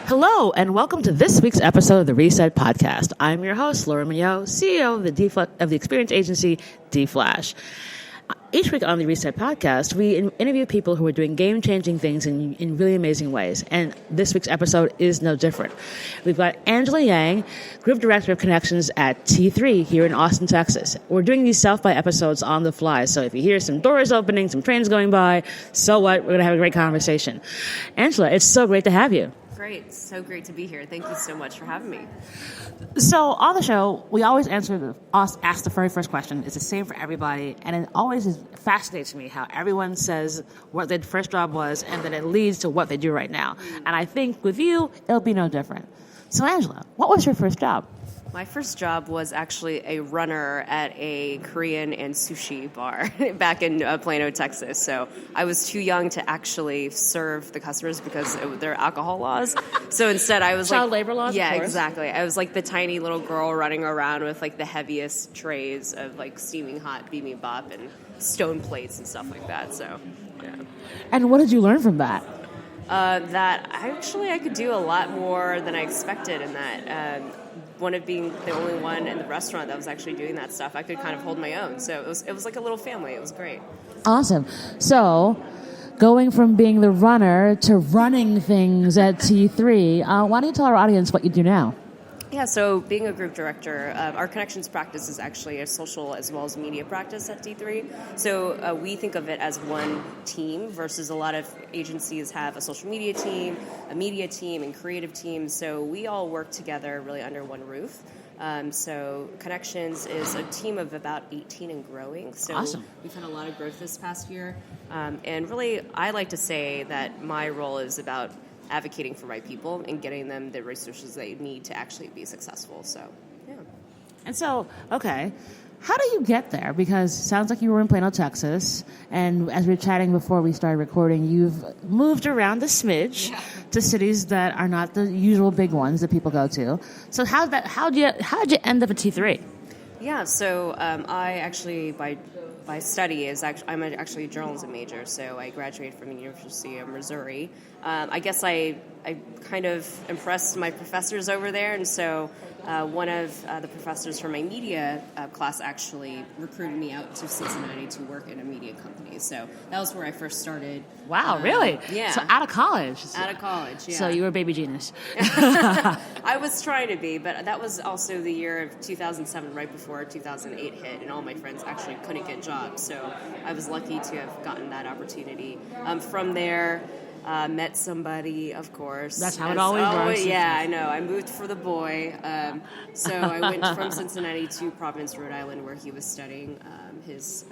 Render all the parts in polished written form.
Hello, and welcome to this week's episode of the Reset Podcast. I'm your host, Laura Mignot, CEO of the experience agency D-Flash. Each week on the Reset Podcast, we interview people who are doing game-changing things in really amazing ways, and this week's episode is no different. We've got Angela Yang, Group Director of Connections at T3 here in Austin, Texas. We're doing these South-by episodes on the fly, so if you hear some doors opening, some trains going by, so what? We're going to have a great conversation. Angela, it's so great to have you. Great. So great to be here. Thank you so much for having me. So on the show, we always ask the very first question. It's the same for everybody, and it always fascinates me how everyone says what their first job was, and then it leads to what they do right now. And I think with you, it'll be no different. So Angela, what was your first job? My first job was actually a runner at a Korean and sushi bar back in Plano, Texas. So I was too young to actually serve the customers because there are alcohol laws. So instead I was Child labor laws? Yeah, of course. Exactly. I was like the tiny little girl running around with like the heaviest trays of like steaming hot bibimbap and stone plates and stuff like that. So, yeah. And what did you learn from that? That I could do a lot more than I expected, and that one of being the only one in the restaurant that was actually doing that stuff, I could kind of hold my own. So it was like a little family. It was great. Awesome. So going from being the runner to running things at T3, why don't you tell our audience what you do now? Yeah, so being a group director, our connections practice is actually a social as well as media practice at T3. So we think of it as one team versus a lot of agencies have a social media team, a media team, and creative teams. So we all work together really under one roof. So Connections is a team of about 18 and growing. So awesome. We've had a lot of growth this past year. And really, I like to say that my role is about advocating for my people and getting them the resources they need to actually be successful. So, yeah. And so, okay, how do you get there? Because it sounds like you were in Plano, Texas, and as we were chatting before we started recording, you've moved around a smidge to cities that are not the usual big ones that people go to. So how'd you end up at T3? Yeah, so I actually, by study, I'm actually a journalism major, so I graduated from the University of Missouri. I guess I kind of impressed my professors over there, and so one of the professors from my media class actually recruited me out to Cincinnati to work in a media company. So that was where I first started. Wow, really? Yeah. So out of college? Out of college, yeah. So you were a baby genius. I was trying to be, but that was also the year of 2007, right before 2008 hit, and all my friends actually couldn't get jobs. So I was lucky to have gotten that opportunity. From there, met somebody, of course. That's how it always works. Yeah, I know. I moved for the boy. So I went from Cincinnati to Providence, Rhode Island, where he was studying his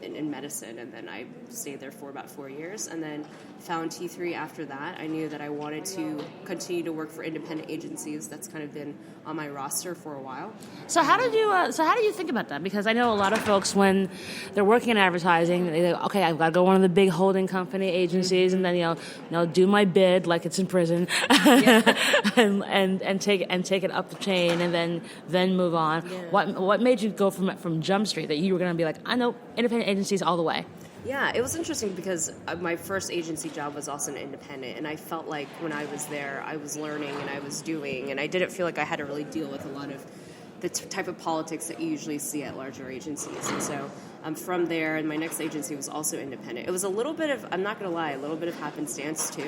in medicine, and then I stayed there for about 4 years, and then found T3 after that. I knew that I wanted to continue to work for independent agencies. That's kind of been on my roster for a while. So how did you think about that? Because I know a lot of folks, when they're working in advertising, they go, okay, I've got to go one of the big holding company agencies, and then do my bid like it's in prison, and take it up the chain, and then move on. Yeah. What made you go from Jump Street that you were going to be like, I know independent agencies all the way? Yeah, it was interesting because my first agency job was also an independent, and I felt like when I was there, I was learning and I was doing, and I didn't feel like I had to really deal with a lot of the type of politics that you usually see at larger agencies. And so from there, and my next agency was also independent. It was a little bit of, I'm not going to lie, a little bit of happenstance too.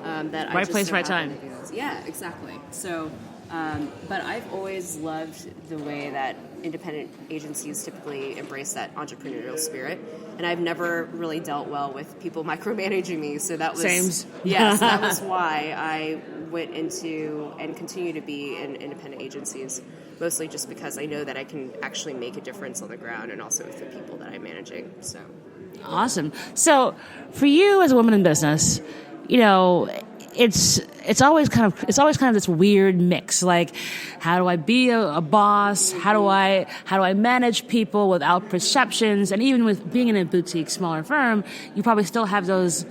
That right place, right time. Yeah, exactly. So, but I've always loved the way that independent agencies typically embrace that entrepreneurial spirit, and I've never really dealt well with people micromanaging me. So that was Sames. Yes, that was why I went into and continue to be in independent agencies. Mostly just because I know that I can actually make a difference on the ground, and also with the people that I'm managing. So awesome. So for you as a woman in business, it's always kind of this weird mix. Like, how do I be a boss? How do I manage people without perceptions? And even with being in a boutique, smaller firm, you probably still have those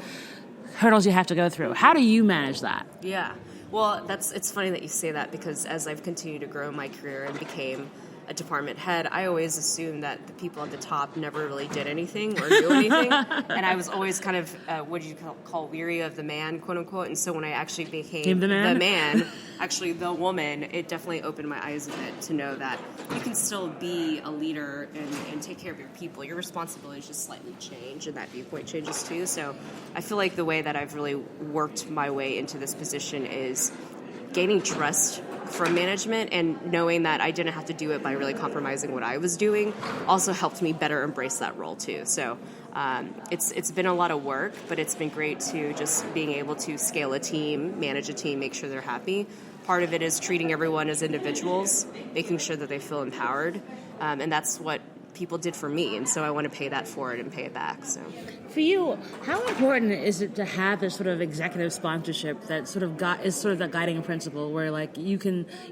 hurdles you have to go through. How do you manage that? Yeah. Well, it's funny that you say that, because as I've continued to grow in my career and became a department head, I always assumed that the people at the top never really did anything or knew anything. And I was always kind of, what do you call weary of the man, quote unquote. And so when I actually became the man, actually the woman, it definitely opened my eyes a bit to know that you can still be a leader and take care of your people. Your responsibilities just slightly change, and that viewpoint changes too. So I feel like the way that I've really worked my way into this position is gaining trust from management, and knowing that I didn't have to do it by really compromising what I was doing also helped me better embrace that role too. So it's been a lot of work, but it's been great to just being able to scale a team, manage a team, make sure they're happy. Part of it is treating everyone as individuals, making sure that they feel empowered, and that's what people did for me, and so I want to pay that forward and pay it back. So, for you, how important is it to have this sort of executive sponsorship that sort of is sort of that guiding principle where like you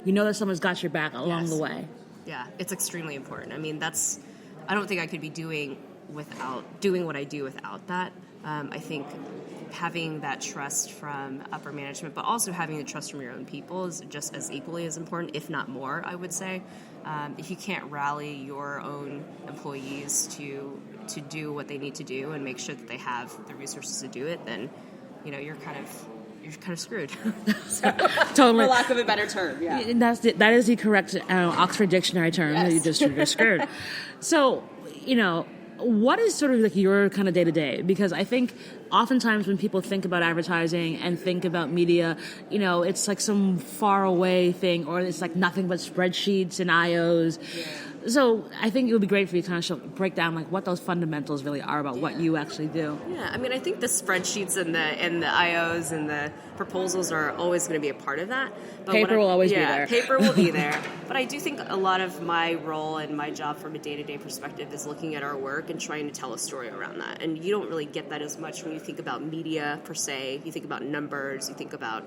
know that someone's got your back along the way? Yeah, it's extremely important. I mean, I don't think I could be doing what I do without that. I think having that trust from upper management, but also having the trust from your own people is just as equally as important, if not more, I would say. If you can't rally your own employees to do what they need to do and make sure that they have the resources to do it, then you're kind of screwed. Totally, for lack of a better term. Yeah, that is the correct Oxford Dictionary term. Yes. You're screwed. So what is sort of like your kind of day-to-day? Because I think oftentimes when people think about advertising and think about media, it's like some far away thing, or it's like nothing but spreadsheets and IOs. Yeah. So I think it would be great for you to kind of break down like what those fundamentals really are about what you actually do. Yeah, I mean, I think the spreadsheets and the IOs and the proposals are always going to be a part of that. But paper will always be there. Yeah, paper will be there. But I do think a lot of my role and my job from a day-to-day perspective is looking at our work and trying to tell a story around that. And you don't really get that as much when you think about media per se. You think about numbers, you think about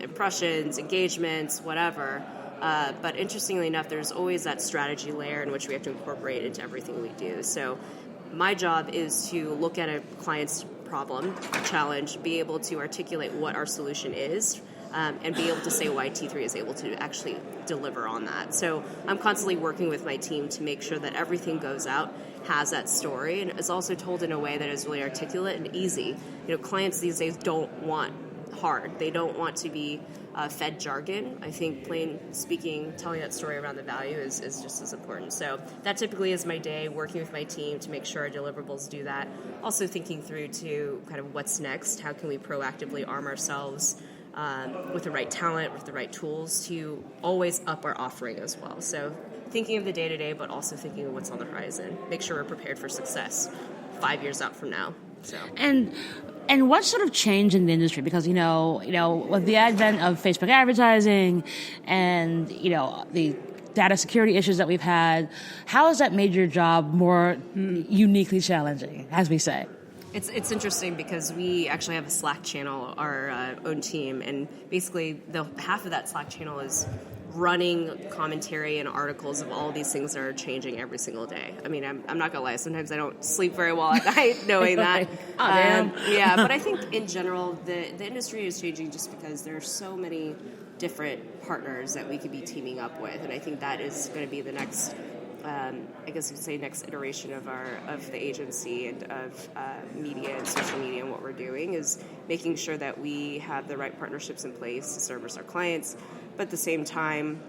impressions, engagements, whatever. But interestingly enough, there's always that strategy layer in which we have to incorporate into everything we do. So my job is to look at a client's problem, challenge, be able to articulate what our solution is, and be able to say why T3 is able to actually deliver on that. So I'm constantly working with my team to make sure that everything goes out, has that story, and is also told in a way that is really articulate and easy. Clients these days don't want hard. They don't want to be fed jargon. I think plain speaking, telling that story around the value is just as important. So that typically is my day, working with my team to make sure our deliverables do that. Also thinking through to kind of what's next. How can we proactively arm ourselves with the right talent, with the right tools to always up our offering as well. So thinking of the day-to-day, but also thinking of what's on the horizon. Make sure we're prepared for success 5 years out from now. So. And what sort of change in the industry? Because, with the advent of Facebook advertising and, the data security issues that we've had, how has that made your job more uniquely challenging, as we say? It's interesting because we actually have a Slack channel, our own team, and basically the half of that Slack channel is running commentary and articles of all these things that are changing every single day. I mean, I'm not gonna lie, sometimes I don't sleep very well at night knowing that. Yeah, but I think in general the industry is changing just because there are so many different partners that we could be teaming up with, and I think that is going to be the next I guess you could say next iteration of the agency and of media and social media, and what we're doing is making sure that we have the right partnerships in place to service our clients. But at the same time,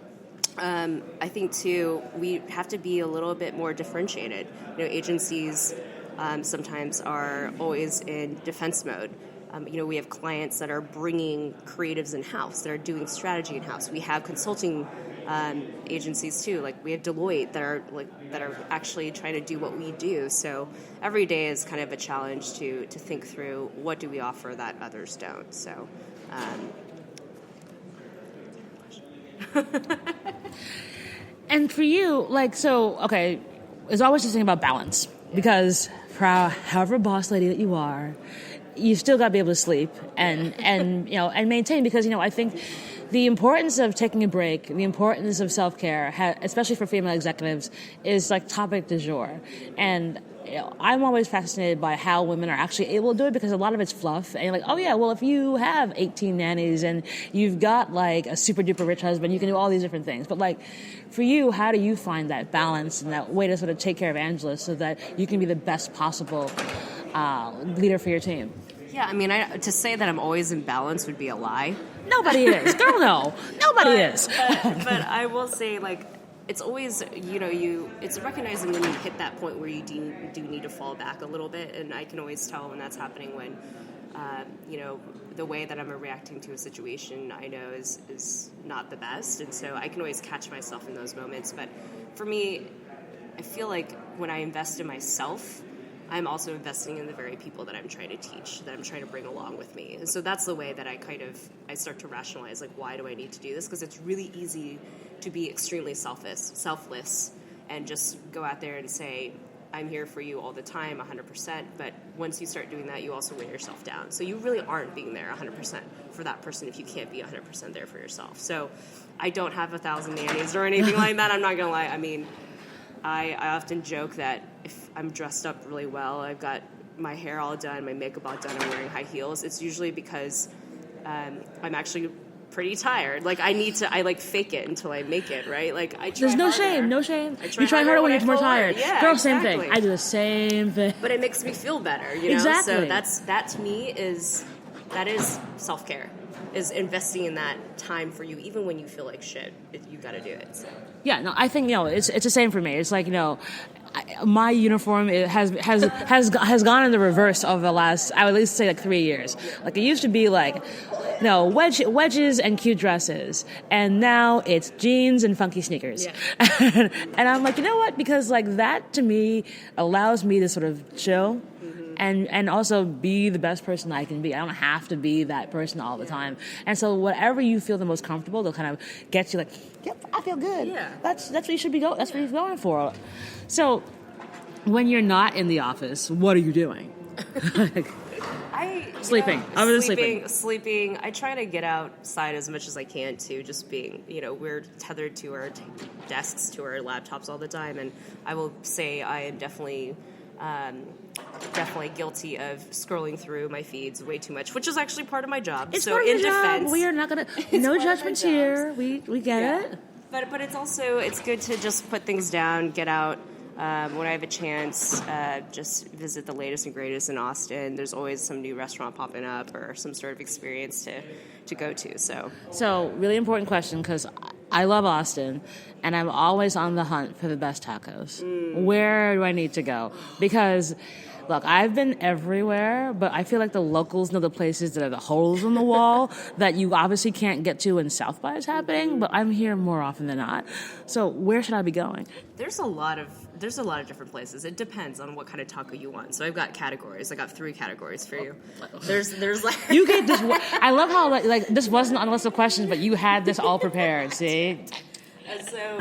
I think too we have to be a little bit more differentiated. Agencies sometimes are always in defense mode. We have clients that are bringing creatives in-house, that are doing strategy in-house. We have consulting agencies too, like we have Deloitte that are actually trying to do what we do. So every day is kind of a challenge to think through what do we offer that others don't. So. And for you, there's always this thing about balance, because however boss lady that you are, you still got to be able to sleep and maintain, because I think the importance of taking a break, the importance of self-care, especially for female executives, is like topic du jour. And I'm always fascinated by how women are actually able to do it, because a lot of it's fluff. And you're like, oh yeah, well, if you have 18 nannies and you've got like a super duper rich husband, you can do all these different things. But like for you, how do you find that balance and that way to sort of take care of Angela so that you can be the best possible leader for your team? Yeah, I mean, to say that I'm always in balance would be a lie. Nobody is. Girl, no. Nobody is. But I will say, like, it's always, it's recognizing when you hit that point where you do need to fall back a little bit. And I can always tell when that's happening when, the way that I'm reacting to a situation I know is not the best. And so I can always catch myself in those moments. But for me, I feel like when I invest in myself, I'm also investing in the very people that I'm trying to teach, that I'm trying to bring along with me. And so that's the way that I start to rationalize, like, why do I need to do this? Because it's really easy to be extremely selfless, and just go out there and say, I'm here for you all the time, 100%. But once you start doing that, you also weigh yourself down. So you really aren't being there 100% for that person if you can't be 100% there for yourself. So I don't have 1,000 nannies or anything like that. I'm not going to lie. I mean, I often joke that if I'm dressed up really well, I've got my hair all done, my makeup all done, I'm wearing high heels, it's usually because I'm actually pretty tired. Like, I fake it until I make it, right? Like, I try There's no harder. shame. You try harder when you're more tired. Yeah, Girl, exactly. same thing. I do the same thing. But it makes me feel better, Exactly. So that to me that is self-care, is investing in that time for you, even when you feel like shit. You got to do it. So. Yeah, no, I think it's the same for me. It's like my uniform has gone in the reverse over the last, I would at least say, like 3 years. Like, it used to be like wedges and cute dresses, and now it's jeans and funky sneakers. Yeah. And I'm like, you know what? Because like that to me allows me to sort of chill. And also be the best person I can be. I don't have to be that person all the time. And so whatever you feel the most comfortable, they'll kind of get you like, yep, I feel good. Yeah. That's what you should be going. That's what you're going for. So when you're not in the office, what are you doing? Sleeping. Sleeping. I try to get outside as much as I can too. Just being, we're tethered to our desks, to our laptops all the time, and I will say I am definitely guilty of scrolling through my feeds way too much, which is actually part of my job. It's so part of in your job. defense, We are not gonna. No judgments here. We get it. But it's good to just put things down, get out. When I have a chance, just visit the latest and greatest in Austin. There's always some new restaurant popping up or some sort of experience to go to. So really important question, because I love Austin, and I'm always on the hunt for the best tacos. Where do I need to go? Because, look, I've been everywhere, but I feel like the locals know the places that are the holes in the wall that you obviously can't get to when South by is happening, but I'm here more often than not. So where should I be going? There's a lot of different places. It depends on what kind of taco you want. So I've got categories. I got 3 categories for you. There's like you gave this. I love how like this wasn't on the list of questions, but you had this all prepared. See. So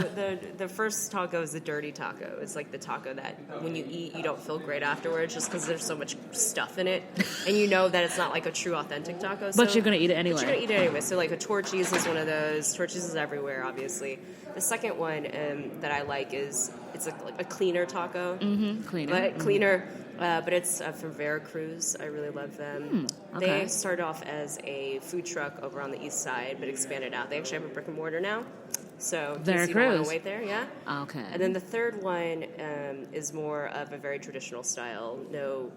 the first taco is the dirty taco. It's like the taco that when you eat, you don't feel great afterwards just because there's so much stuff in it. And you know that it's not like a true authentic taco. But you're going to eat it anyway. But you're going to eat it anyway. So like a torchies is one of those. Torchies is everywhere, obviously. The second one that I like is it's like a cleaner taco. Mm-hmm. Cleaner. But it's from Veracruz. I really love them. Okay. They started off as a food truck over on the east side, but expanded out. They actually have a brick and mortar now. So you don't want to wait there, yeah? Okay. And then the third one is more of a very traditional style. No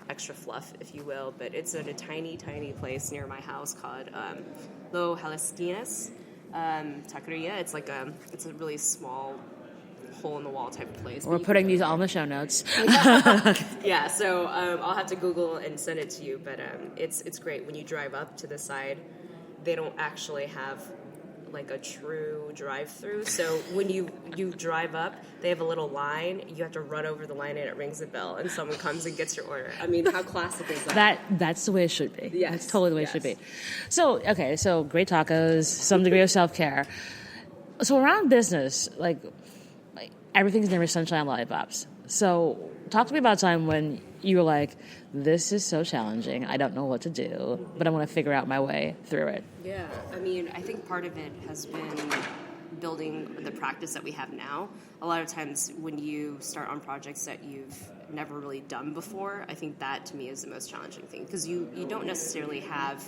extra fluff, if you will, but it's in a tiny, tiny place near my house called Los Jaliscienses Taqueria. It's like it's a really small hole-in-the-wall type of place. We're putting these all in the show notes. Yeah, so I'll have to Google and send it to you, but it's great. When you drive up to the side, they don't actually have like a true drive-through. So when you drive up, they have a little line. You have to run over the line and it rings a bell and someone comes and gets your order. I mean, how classic is that? That's the way it should be. Yes. That's totally the way it should be. So, okay, so great tacos, some degree of self-care. So around business, like everything's never sunshine lollipops. So talk to me about a time when you were like, this is so challenging. I don't know what to do, but I'm going to figure out my way through it. Yeah, I mean, I think part of it has been building the practice that we have now. A lot of times when you start on projects that you've never really done before, I think that to me is the most challenging thing, because you don't necessarily have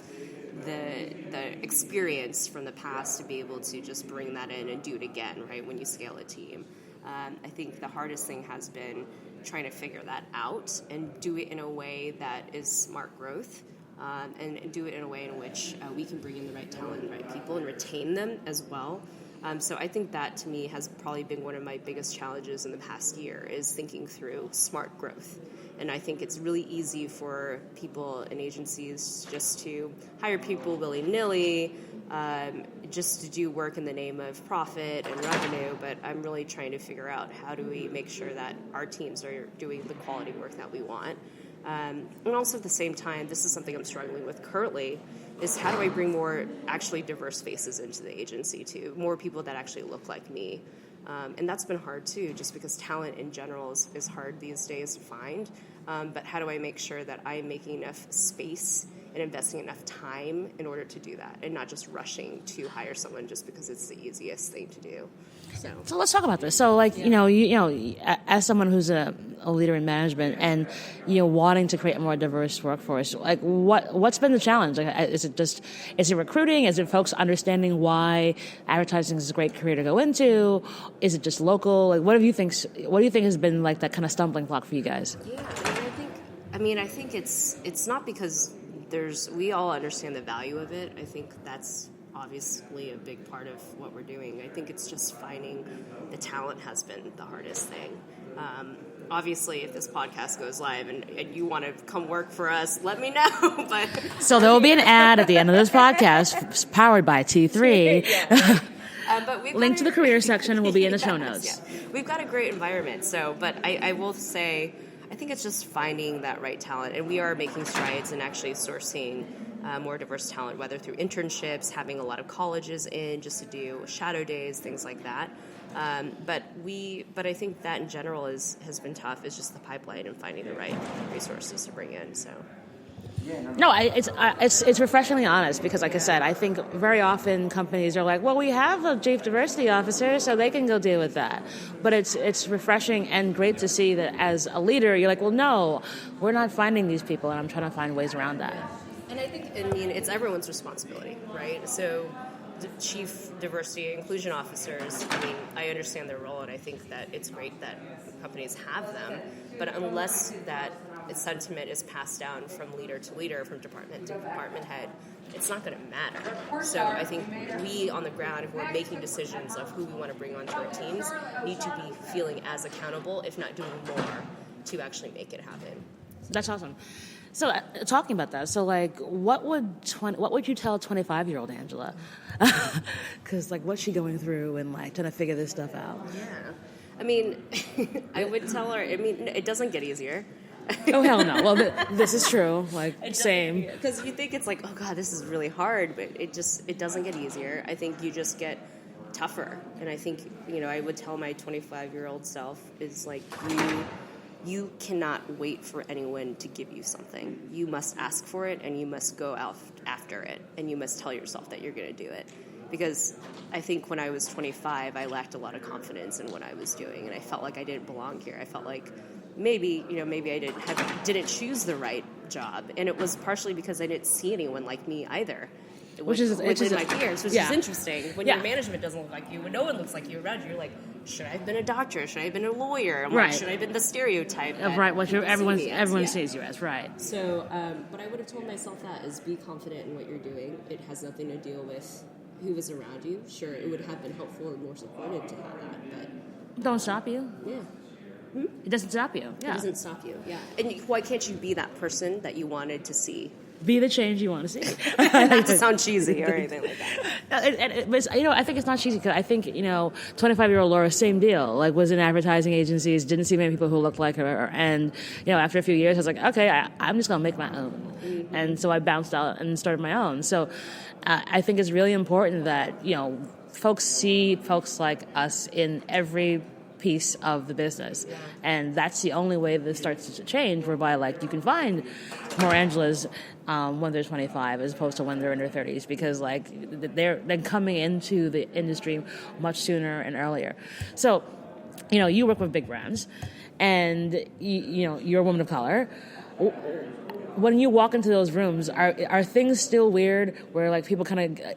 the experience from the past to be able to just bring that in and do it again, right, when you scale a team. I think the hardest thing has been trying to figure that out and do it in a way that is smart growth, and do it in a way in which we can bring in the right talent and the right people and retain them as well. So I think that, to me, has probably been one of my biggest challenges in the past year, is thinking through smart growth. And I think it's really easy for people and agencies just to hire people willy-nilly, just to do work in the name of profit and revenue, but I'm really trying to figure out how do we make sure that our teams are doing the quality work that we want. And also at the same time, this is something I'm struggling with currently, is how do I bring more actually diverse faces into the agency too, more people that actually look like me. And that's been hard too, just because talent in general is hard these days to find. But how do I make sure that I'm making enough space and investing enough time in order to do that, and not just rushing to hire someone just because it's the easiest thing to do. So let's talk about this. So, like, you know, as someone who's a leader in management, and wanting to create a more diverse workforce, like, what's been the challenge? Like, is it recruiting? Is it folks understanding why advertising is a great career to go into? Is it just local? Like, what do you think has been like that kind of stumbling block for you guys? Yeah, I think it's not because we all understand the value of it. I think that's obviously a big part of what we're doing. I think it's just finding the talent has been the hardest thing. Obviously, if this podcast goes live and you want to come work for us, let me know. But so there will be an ad at the end of this podcast, powered by T3. Yeah. But link to the career section will be in the show notes. Yeah. We've got a great environment. But I will say, I think it's just finding that right talent, and we are making strides in actually sourcing more diverse talent, whether through internships, having a lot of colleges in just to do shadow days, things like that. But I think that in general has been tough. It's just the pipeline and finding the right resources to bring in. So. No, it's refreshingly honest, because, like I said, I think very often companies are like, well, we have a chief diversity officer, so they can go deal with that. But it's refreshing and great to see that as a leader, you're like, well, no, we're not finding these people, and I'm trying to find ways around that. And I think, it's everyone's responsibility, right? So the chief diversity and inclusion officers, I understand their role, and I think that it's great that companies have them, but unless that sentiment is passed down from leader to leader, from department to department head, it's not going to matter. So I think we on the ground, if we're making decisions of who we want to bring onto our teams, need to be feeling as accountable, if not doing more, to actually make it happen. That's awesome. So talking about that, so like, what would you tell 25-year-old Angela? Because like, what's she going through and like trying to figure this stuff out? Yeah, I would tell her. It doesn't get easier. Oh, hell no. Well, this is true. Like, same. Because you think it's like, oh God, this is really hard, but it doesn't get easier. I think you just get tougher. And I think, I would tell my 25-year-old self is like, you cannot wait for anyone to give you something. You must ask for it, and you must go out after it, and you must tell yourself that you're going to do it. Because I think when I was 25, I lacked a lot of confidence in what I was doing, and I felt like I didn't belong here. I felt like maybe I didn't choose the right job, and it was partially because I didn't see anyone like me either. Within my peers, which is interesting. When your management doesn't look like you, when no one looks like you around you, you're like, should I have been a doctor? Should I have been a lawyer? Like, should I have been the stereotype? Right, what everyone sees you as, right. So, but I would have told myself that is be confident in what you're doing. It has nothing to deal with who was around you. Sure, it would have been helpful and more supportive to have that, but... Don't stop you. Yeah. It doesn't stop you. Yeah. It doesn't stop you, yeah. And why can't you be that person that you wanted to see? Be the change you want to see. Not to sound cheesy or anything like that. But I think it's not cheesy, because I think, 25-year-old Laura, same deal. Like, was in advertising agencies, didn't see many people who looked like her, and, after a few years, I was like, okay, I'm just going to make my own. Mm-hmm. And so I bounced out and started my own. So I think it's really important that, folks see folks like us in every piece of the business. And that's the only way this starts to change, whereby like you can find more Angelas when they're 25 as opposed to when they're in their 30s, because like they're coming into the industry much sooner and earlier. So, you work with big brands, and you're a woman of color. When you walk into those rooms, are things still weird where like people kind of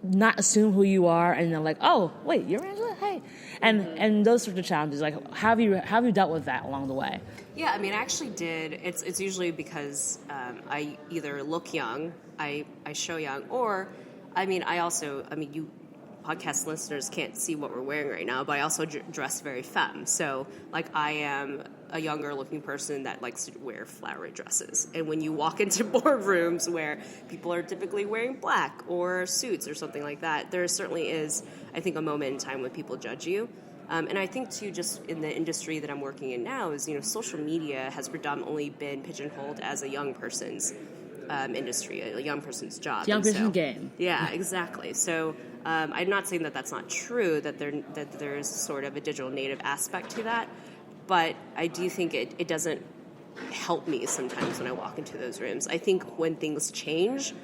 not assume who you are, and they're like, oh wait, you're Angela, hey, and those sorts of challenges, like how have you dealt with that along the way? Yeah, I mean, I actually did. It's usually because I either look young, I show young, or you podcast listeners can't see what we're wearing right now, but I also dress very femme. So, like, I am a younger looking person that likes to wear flowery dresses. And when you walk into boardrooms where people are typically wearing black or suits or something like that, there certainly is, I think, a moment in time when people judge you. And I think, too, just in the industry that I'm working in now is, social media has predominantly been pigeonholed as a young person's industry, a young person's job. Young person's game. Yeah, exactly. So I'm not saying that that's not true, that there's sort of a digital native aspect to that, but I do think it doesn't help me sometimes when I walk into those rooms. I think when things change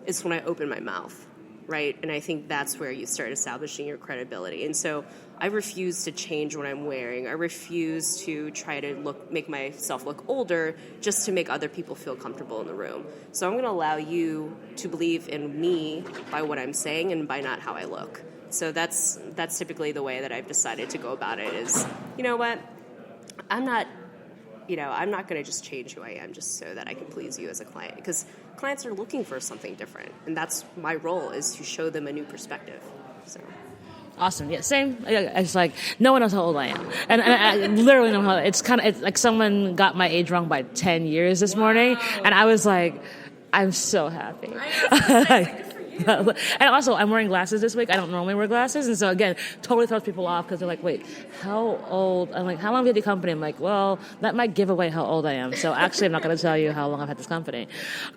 is when I open my mouth, right? And I think that's where you start establishing your credibility. And so I refuse to change what I'm wearing. I refuse to try to make myself look older just to make other people feel comfortable in the room. So I'm going to allow you to believe in me by what I'm saying and by not how I look. So that's typically the way that I've decided to go about it is, you know what? I'm not going to just change who I am just so that I can please you as a client, because clients are looking for something different, and that's my role, is to show them a new perspective. So. Awesome. Yeah, same. It's like no one knows how old I am, and I literally know how. It's like someone got my age wrong by 10 years this morning, and I was like, I'm so happy. And also, I'm wearing glasses this week. I don't normally wear glasses, and so again, totally throws people off because they're like, "Wait, how old?" I'm like, "How long have you had the company?" I'm like, "Well, that might give away how old I am." So actually, I'm not going to tell you how long I've had this company.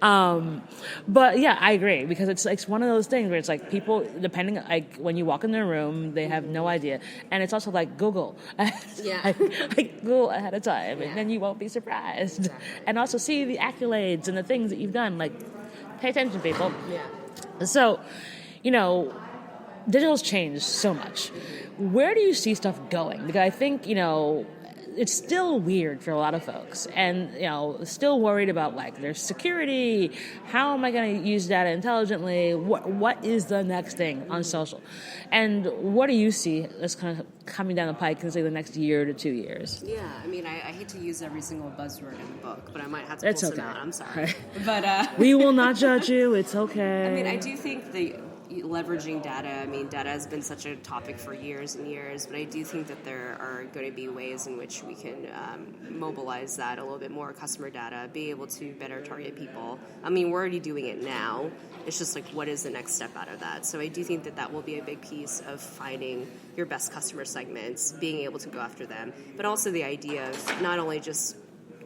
But yeah, I agree, because it's one of those things where it's like people, depending, like when you walk in their room, they have no idea, and it's also like Google. Yeah, like Google ahead of time, and then you won't be surprised. Exactly. And also see the accolades and the things that you've done. Like, pay attention, people. Yeah. So, digital's changed so much. Where do you see stuff going? Because I think, it's still weird for a lot of folks, and, still worried about, like, their security. How am I going to use data intelligently? What is the next thing on social? And what do you see that's kind of coming down the pike in, say, the next year to 2 years? Yeah, I mean, I hate to use every single buzzword in the book, but I might have to pull some out. I'm sorry. Right. But we will not judge you. It's okay. I mean, I do think leveraging data, I mean, data has been such a topic for years and years, but I do think that there are going to be ways in which we can mobilize that a little bit more, customer data, be able to better target people. I mean, we're already doing it now. It's just like, what is the next step out of that? So I do think that will be a big piece of finding your best customer segments, being able to go after them, but also the idea of not only just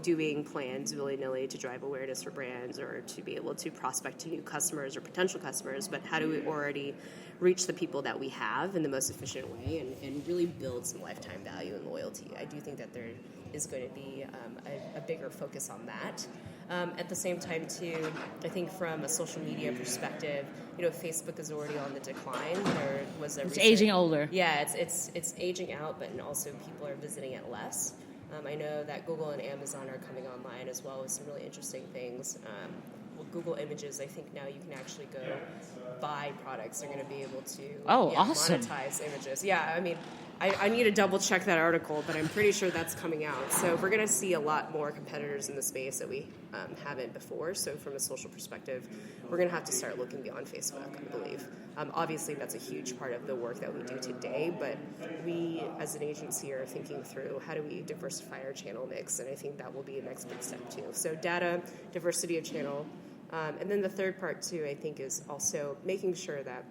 doing plans willy-nilly to drive awareness for brands or to be able to prospect to new customers or potential customers, but how do we already reach the people that we have in the most efficient way and really build some lifetime value and loyalty. I do think that there is going to be a bigger focus on that. At the same time, too, I think from a social media perspective, Facebook is already on the decline. There was a aging older. Yeah, it's aging out, but also people are visiting it less. I know that Google and Amazon are coming online as well with some really interesting things. Google Images, I think now you can actually go buy products. They're going to be able to awesome. monetize images. Yeah, I mean, I need to double check that article, but I'm pretty sure that's coming out. So we're going to see a lot more competitors in the space that we haven't before. So from a social perspective, we're going to have to start looking beyond Facebook, I believe. Obviously, that's a huge part of the work that we do today, but we as an agency are thinking through how do we diversify our channel mix, and I think that will be a next big step too. So data, diversity of channel, and then the third part too, I think, is also making sure that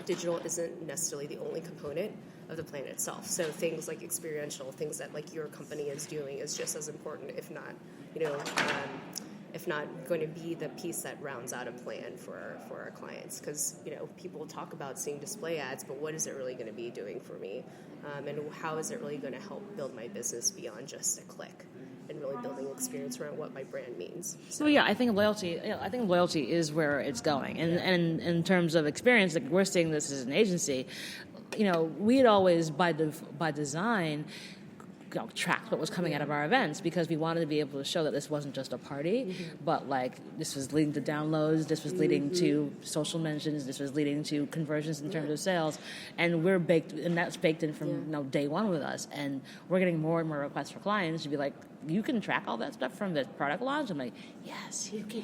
digital isn't necessarily the only component of the plan itself. So things like experiential, things that like your company is doing is just as important, if not, if not going to be the piece that rounds out a plan for our clients. Because, people talk about seeing display ads, but what is it really going to be doing for me? And how is it really going to help build my business beyond just a click? And really building experience around what my brand means. So yeah, I think loyalty. I think loyalty is where it's going, and in terms of experience, like we're seeing this as an agency. We had always by design tracked what was coming out of our events because we wanted to be able to show that this wasn't just a party, but like this was leading to downloads, this was leading to social mentions, this was leading to conversions in terms of sales, and that's baked in from day one with us, and we're getting more and more requests for clients to be like, you can track all that stuff from the product launch. I'm like, yes, you can.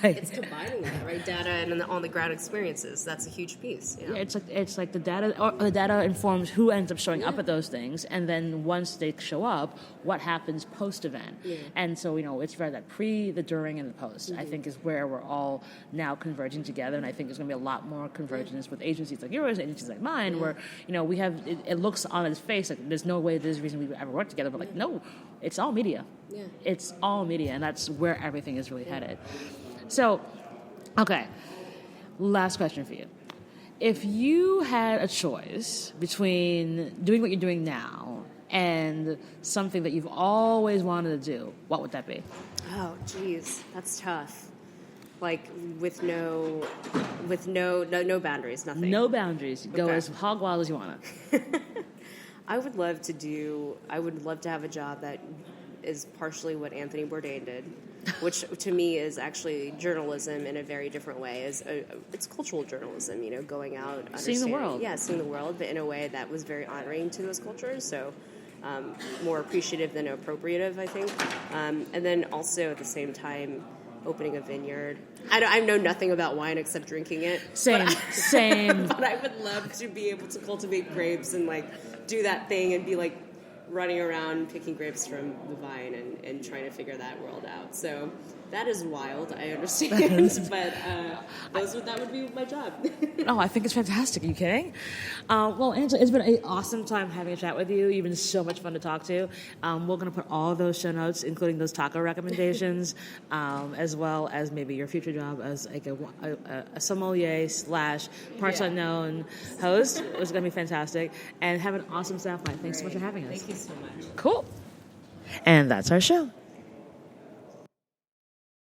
It's combining that, right? Data and on the ground experiences. That's a huge piece. Yeah, it's like the data. Or the data informs who ends up showing up at those things, and then once they show up, what happens post event. Yeah. And so it's very that pre, the during, and the post. I think is where we're all now converging together, and I think there's going to be a lot more convergence with agencies like yours, agencies like mine, where we have it looks on its face like there's no way there's a reason we ever work together, but like no, it's all media. Yeah. It's all media, and that's where everything is really headed. So, okay, last question for you. If you had a choice between doing what you're doing now and something that you've always wanted to do, what would that be? Oh, geez, that's tough. Like with no boundaries, nothing. No boundaries. Go as hog wild as you want to. I would love to have a job that is partially what Anthony Bourdain did, which to me is actually journalism in a very different way. It's cultural journalism, going out, seeing the world. Yeah, seeing the world, but in a way that was very honoring to those cultures. So more appreciative than appropriative, I think. And then also at the same time, opening a vineyard. I know nothing about wine except drinking it. Same. But I would love to be able to cultivate grapes and do that thing and be running around picking grapes from the vine and trying to figure that world out. So that is wild, I understand, but that would be my job. Oh, I think it's fantastic. Are you kidding? Well, Angela, it's been an awesome time having a chat with you. You've been so much fun to talk to. We're going to put all of those show notes, including those taco recommendations, as well as maybe your future job as a sommelier / parts unknown host. It was going to be fantastic. And have an awesome staff night. Thanks so much for having us. Thank you so much. Cool. And that's our show.